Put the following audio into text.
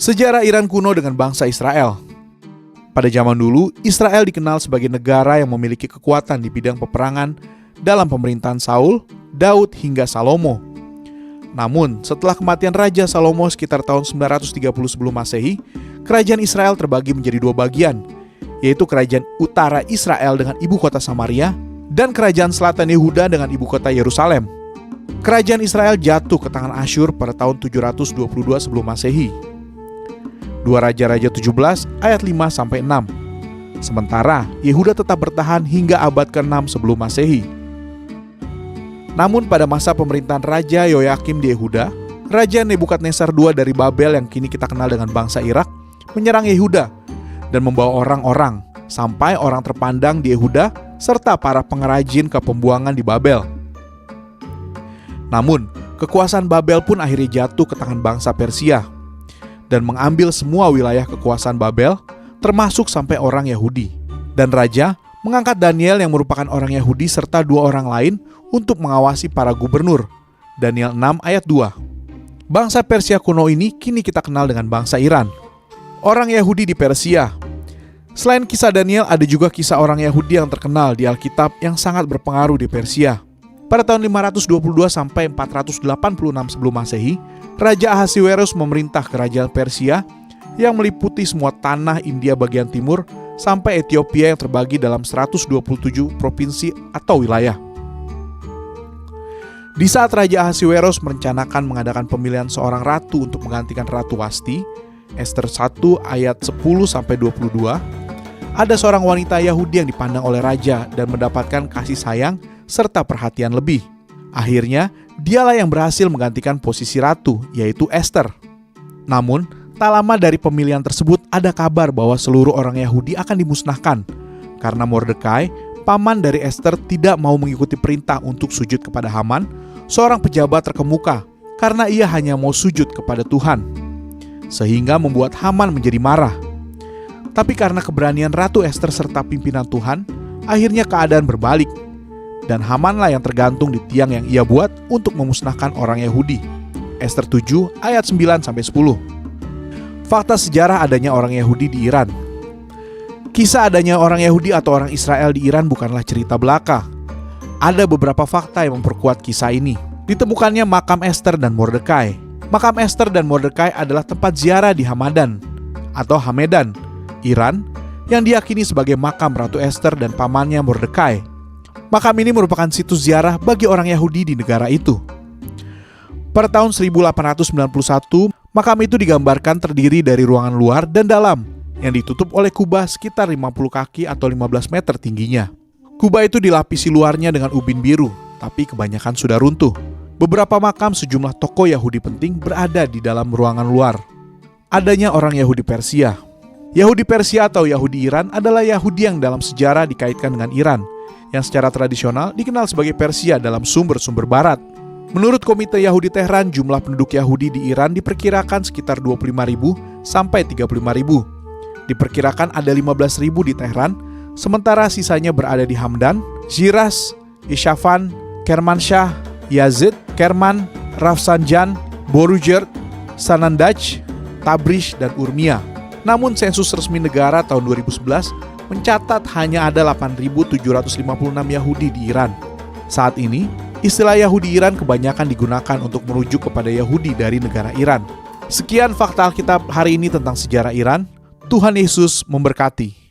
Sejarah Iran kuno dengan bangsa Israel. Pada zaman dulu, Israel dikenal sebagai negara yang memiliki kekuatan di bidang peperangan dalam pemerintahan Saul, Daud hingga Salomo. Namun, setelah kematian Raja Salomo sekitar tahun 930 sebelum Masehi, kerajaan Israel terbagi menjadi dua bagian, yaitu kerajaan utara Israel dengan ibu kota Samaria dan kerajaan selatan Yehuda dengan ibu kota Yerusalem. Kerajaan Israel jatuh ke tangan Asyur pada tahun 722 sebelum Masehi. 2 Raja-Raja 17 ayat 5-6. Sementara Yehuda tetap bertahan hingga abad ke-6 sebelum Masehi. Namun pada masa pemerintahan Raja Yoyakim di Yehuda, Raja Nebukadnezar II dari Babel yang kini kita kenal dengan bangsa Irak menyerang Yehuda dan membawa orang-orang sampai orang terpandang di Yehuda serta para pengrajin ke pembuangan di Babel. Namun, kekuasaan Babel pun akhirnya jatuh ke tangan bangsa Persia dan mengambil semua wilayah kekuasaan Babel, termasuk sampai orang Yahudi. Dan Raja mengangkat Daniel yang merupakan orang Yahudi serta 2 orang lain untuk mengawasi para gubernur. Daniel 6 ayat 2. Bangsa Persia kuno ini kini kita kenal dengan bangsa Iran. Orang Yahudi di Persia. Selain kisah Daniel, ada juga kisah orang Yahudi yang terkenal di Alkitab yang sangat berpengaruh di Persia. Pada tahun 522 sampai 486 sebelum Masehi, Raja Ahasiweros memerintah kerajaan Persia yang meliputi semua tanah India bagian timur sampai Ethiopia yang terbagi dalam 127 provinsi atau wilayah. Di saat Raja Ahasiweros merencanakan mengadakan pemilihan seorang ratu untuk menggantikan Ratu Wasti, Ester 1 ayat 10-22, ada seorang wanita Yahudi yang dipandang oleh raja dan mendapatkan kasih sayang serta perhatian lebih. Akhirnya, dialah yang berhasil menggantikan posisi ratu, yaitu Ester. Namun, tak lama dari pemilihan tersebut ada kabar bahwa seluruh orang Yahudi akan dimusnahkan karena Mordekai, paman dari Ester, tidak mau mengikuti perintah untuk sujud kepada Haman, seorang pejabat terkemuka, karena ia hanya mau sujud kepada Tuhan. Sehingga membuat Haman menjadi marah. Tapi karena keberanian Ratu Ester serta pimpinan Tuhan, akhirnya keadaan berbalik. Dan Hamanlah yang tergantung di tiang yang ia buat untuk memusnahkan orang Yahudi. Ester 7 ayat 9-10. Fakta sejarah adanya orang Yahudi di Iran. Kisah adanya orang Yahudi atau orang Israel di Iran bukanlah cerita belaka. Ada beberapa fakta yang memperkuat kisah ini. Ditemukannya makam Ester dan Mordekai. Makam Ester dan Mordekai adalah tempat ziarah di Hamadan atau Hamedan, Iran, yang diyakini sebagai makam Ratu Ester dan pamannya Mordekai. Makam ini merupakan situs ziarah bagi orang Yahudi di negara itu. Pada tahun 1891, makam itu digambarkan terdiri dari ruangan luar dan dalam yang ditutup oleh kubah sekitar 50 kaki atau 15 meter tingginya. Kubah itu dilapisi luarnya dengan ubin biru, tapi kebanyakan sudah runtuh. Beberapa makam sejumlah tokoh Yahudi penting berada di dalam ruangan luar. Adanya orang Yahudi Persia. Yahudi Persia atau Yahudi Iran adalah Yahudi yang dalam sejarah dikaitkan dengan Iran, yang secara tradisional dikenal sebagai Persia dalam sumber-sumber barat. Menurut Komite Yahudi Tehran, jumlah penduduk Yahudi di Iran diperkirakan sekitar 25.000 sampai 35.000. Diperkirakan ada 15.000 di Tehran, sementara sisanya berada di Hamdan, Shiraz, Isfahan, Kermanshah, Yazid, Kerman, Rafsanjan, Borujet, Sanandaj, Tabriz, dan Urmia. Namun sensus resmi negara tahun 2011 mencatat hanya ada 8.756 Yahudi di Iran. Saat ini, istilah Yahudi Iran kebanyakan digunakan untuk merujuk kepada Yahudi dari negara Iran. Sekian fakta Alkitab hari ini tentang sejarah Iran. Tuhan Yesus memberkati.